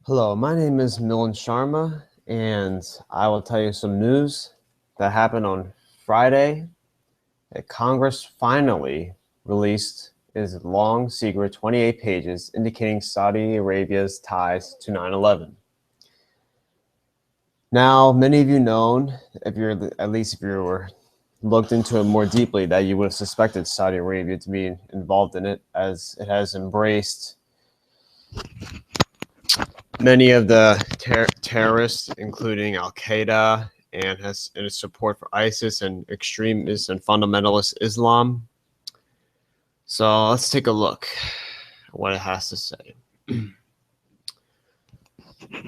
Hello, my name is Milan Sharma, and I will tell you some news that happened on Friday that Congress finally released its long secret 28 pages indicating Saudi Arabia's ties to 9/11. Now, many of you know, if you were looked into it more deeply, that you would have suspected Saudi Arabia to be involved in it, as it has embraced many of the terrorists, including Al Qaeda, and has in its support for ISIS and extremist and fundamentalist Islam. So let's take a look at what it has to say.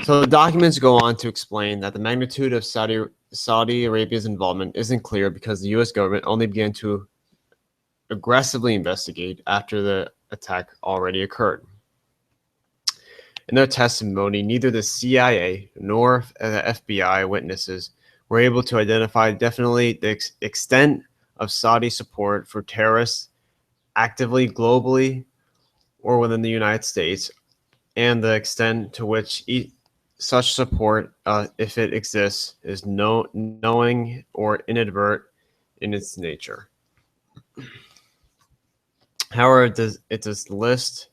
So the documents go on to explain that the magnitude of Saudi Arabia's involvement isn't clear because the U.S. government only began to aggressively investigate after the attack already occurred. In their testimony, neither the CIA nor the FBI witnesses were able to identify definitely the extent of Saudi support for terrorists actively, globally, or within the United States, and the extent to which such support, if it exists, is knowing or inadvertent in its nature. However, it does list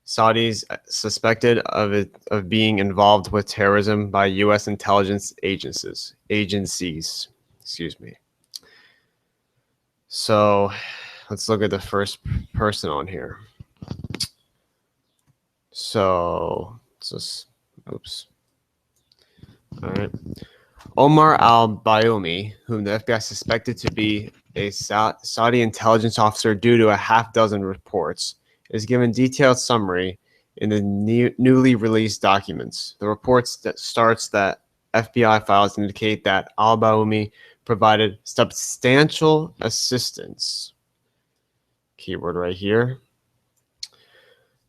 Saudis suspected of being involved with terrorism by U.S. intelligence agencies. Excuse me. So let's look at the first person on here. So just oops. All right. Omar al-Bayoumi, whom the FBI suspected to be a Saudi intelligence officer due to a half dozen reports, is given detailed summary in the newly released documents. The report starts that FBI files indicate that al-Bayoumi provided substantial assistance, keyword right here,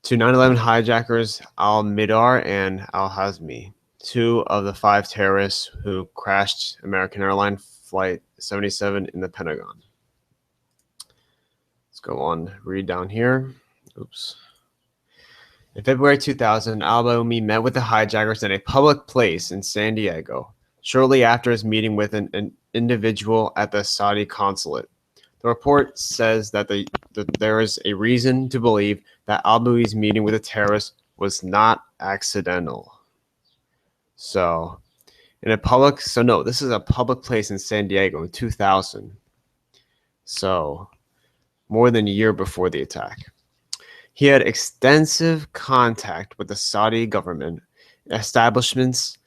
to 9/11 hijackers al-Midar and al-Hazmi, two of the five terrorists who crashed American Airlines Flight 77 in the Pentagon. Let's go on, read down here. Oops. In February 2000, al-Bayoumi met with the hijackers in a public place in San Diego, shortly after his meeting with an individual at the Saudi consulate. The report says that there is a reason to believe that al-Bawoumi's meeting with a terrorist was not accidental. So, this is a public place in San Diego in 2000. So, more than a year before the attack. He had extensive contact with the Saudi government establishments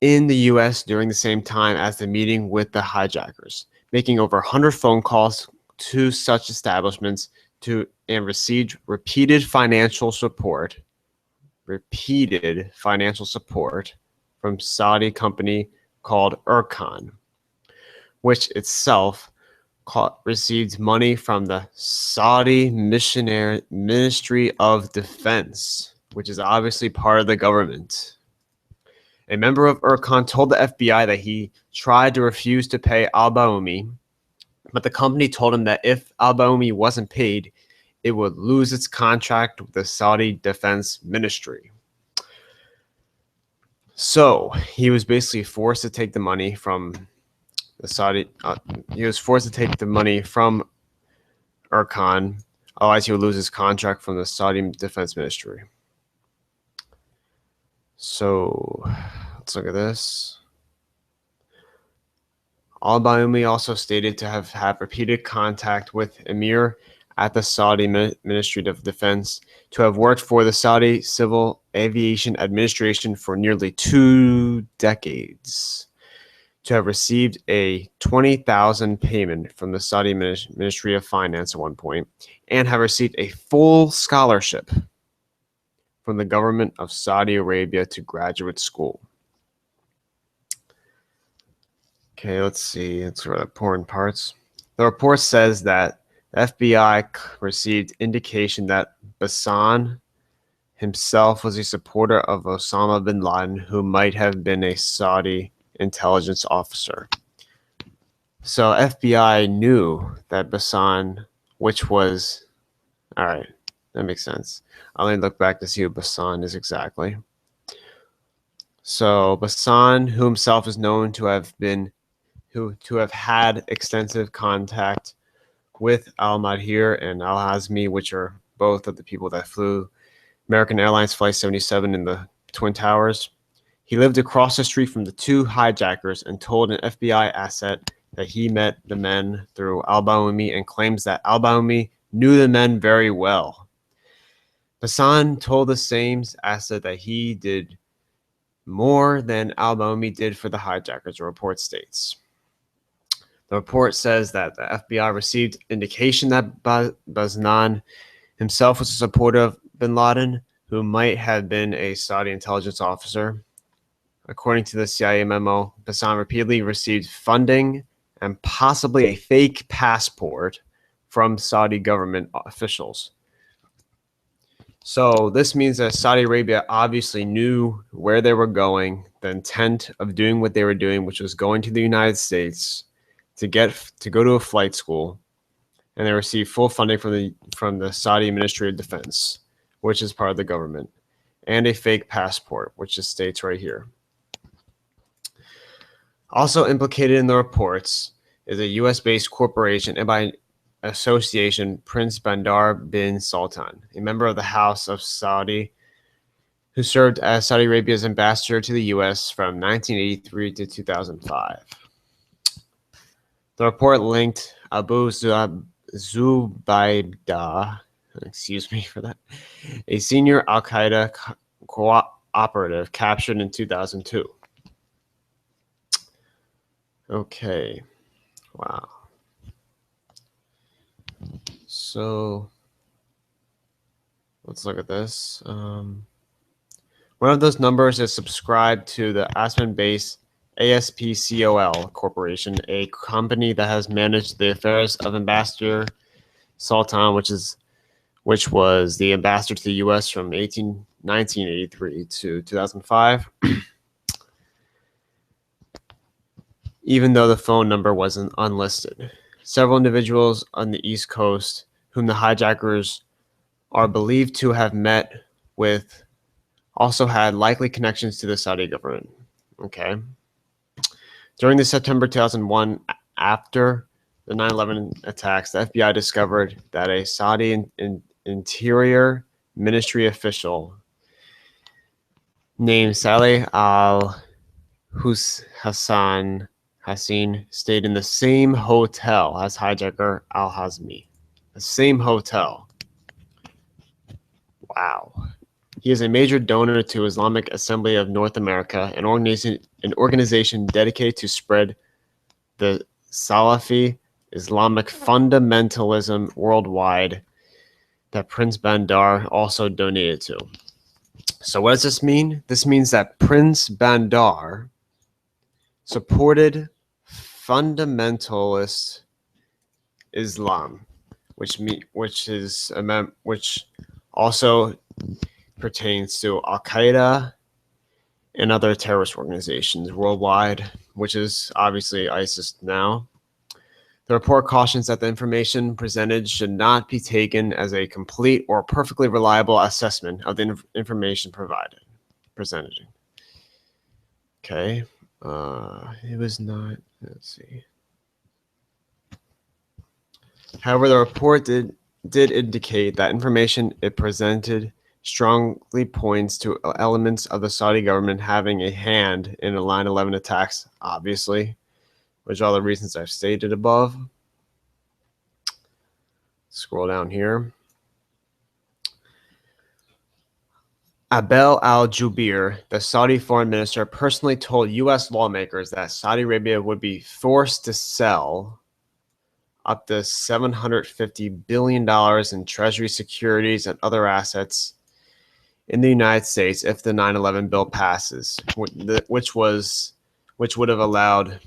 in the U.S. during the same time as the meeting with the hijackers, making over 100 phone calls to such establishments and received repeated financial support from Saudi company called Erkan, which itself received money from the Saudi Ministry of Defense, which is obviously part of the government. A member of Erkan told the FBI that he tried to refuse to pay al-Bayoumi, but the company told him that if al-Bayoumi wasn't paid, it would lose its contract with the Saudi Defense Ministry. So he was basically forced to take the money from the Saudi. He was forced to take the money from Erkan, otherwise he would lose his contract from the Saudi Defense Ministry. So let's look at this. Al-Bayoumi also stated to have had repeated contact with Emir at the Saudi Ministry of Defense, to have worked for the Saudi Civil Aviation Administration for nearly 2 decades, to have received a $20,000 payment from the Saudi Ministry of Finance at one point, and have received a full scholarship from the government of Saudi Arabia to graduate school. Okay, let's see. Let's read the important parts. The report says that the FBI received indication that Bassan himself was a supporter of Osama bin Laden, who might have been a Saudi intelligence officer. So FBI knew that Bassan, which was, all right, that makes sense. I'll only look back to see who Bassan is exactly. So Bassan, who himself is known to have had extensive contact with al-Mahir and al-Hazmi, which are both of the people that flew American Airlines Flight 77 in the Twin Towers. He lived across the street from the two hijackers and told an FBI asset that he met the men through al-Baoumi and claims that al-Baoumi knew the men very well. Bassan told the same asset that he did more than al-Baoumi did for the hijackers, the report states. The report says that the FBI received indication that Basnan himself was a supporter of bin Laden, who might have been a Saudi intelligence officer. According to the CIA memo, Bassan repeatedly received funding and possibly a fake passport from Saudi government officials. So this means that Saudi Arabia obviously knew where they were going, the intent of doing what they were doing, which was going to the United States to go to a flight school, and they received full funding from the Saudi Ministry of Defense, which is part of the government, and a fake passport, which just states right here. Also implicated in the reports is a U.S.-based corporation and by association Prince Bandar bin Sultan, a member of the House of Saudi, who served as Saudi Arabia's ambassador to the U.S. from 1983 to 2005. The report linked Abu Zubaydah, excuse me for that, a senior al-Qaeda cooperative captured in 2002. Okay, wow. So let's look at this. One of those numbers is subscribed to the Aspen-based ASPCOL Corporation, a company that has managed the affairs of Ambassador Sultan, which was the ambassador to the U.S. from 1983 to 2005. Even though the phone number wasn't unlisted. Several individuals on the East Coast, whom the hijackers are believed to have met with, also had likely connections to the Saudi government. Okay. During the September 2001, after the 9/11 attacks, the FBI discovered that a Saudi Interior Ministry official named Saleh al-Hassan stayed in the same hotel as hijacker al-Hazmi. The same hotel. Wow. He is a major donor to Islamic Assembly of North America, an organization dedicated to spread the Salafi Islamic fundamentalism worldwide that Prince Bandar also donated to. So what does this mean? This means that Prince Bandar supported fundamentalist Islam, which also pertains to Al-Qaeda and other terrorist organizations worldwide, which is obviously ISIS now. The report cautions that the information presented should not be taken as a complete or perfectly reliable assessment of the information presented. Okay. It was not, let's see. However, the report did indicate that information it presented strongly points to elements of the Saudi government having a hand in the 9/11 attacks, obviously, which are the reasons I've stated above. Scroll down here. Abel al-Jubeir, the Saudi foreign minister, personally told U.S. lawmakers that Saudi Arabia would be forced to sell up to $750 billion in treasury securities and other assets in the United States if the 9/11 bill passes, which would have allowed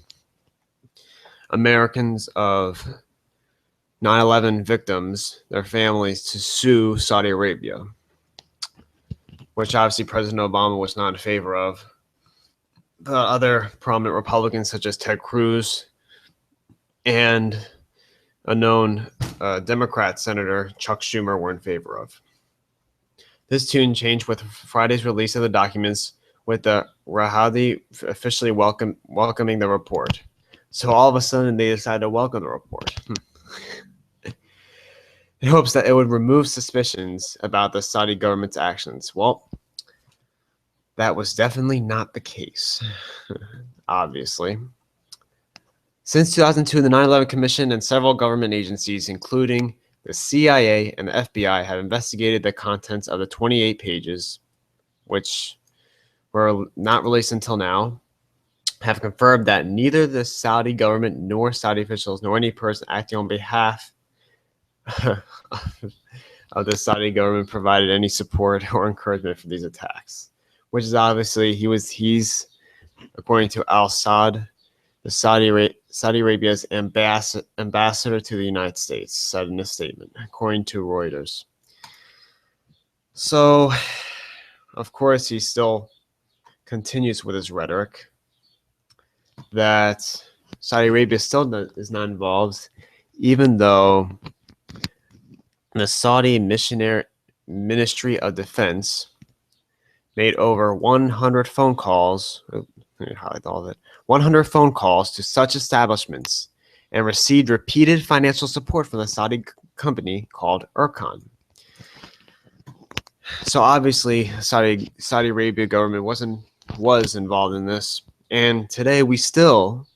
Americans of 9/11 victims, their families, to sue Saudi Arabia, which obviously President Obama was not in favor of. The other prominent Republicans, such as Ted Cruz and a known Democrat Senator Chuck Schumer, were in favor of. This tune changed with Friday's release of the documents, with the Rahadi officially welcoming the report. So all of a sudden they decided to welcome the report. In hopes that it would remove suspicions about the Saudi government's actions. Well, that was definitely not the case, obviously. Since 2002, the 9/11 Commission and several government agencies, including the CIA and the FBI, have investigated the contents of the 28 pages, which were not released until now, have confirmed that neither the Saudi government nor Saudi officials nor any person acting on behalf of the Saudi government provided any support or encouragement for these attacks, which is obviously he's according to Al-Saud, the Saudi Arabia's ambassador to the United States, said in a statement, according to Reuters. So, of course, he still continues with his rhetoric that Saudi Arabia still is not involved, even though the Saudi Ministry of Defense made over 100 phone calls. Let me highlight all of it. 100 phone calls to such establishments and received repeated financial support from the Saudi company called Erkan. So obviously, Saudi Arabia government was involved in this, and today we still,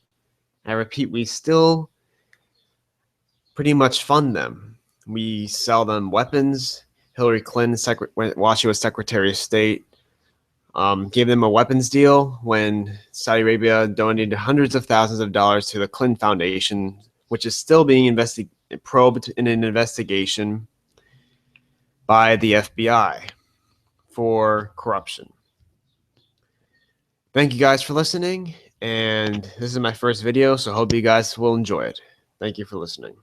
I repeat, we still pretty much fund them. We sell them weapons. Hillary Clinton, while she was Secretary of State, gave them a weapons deal when Saudi Arabia donated hundreds of thousands of dollars to the Clinton Foundation, which is still being probed in an investigation by the FBI for corruption. Thank you guys for listening, and this is my first video, so I hope you guys will enjoy it. Thank you for listening.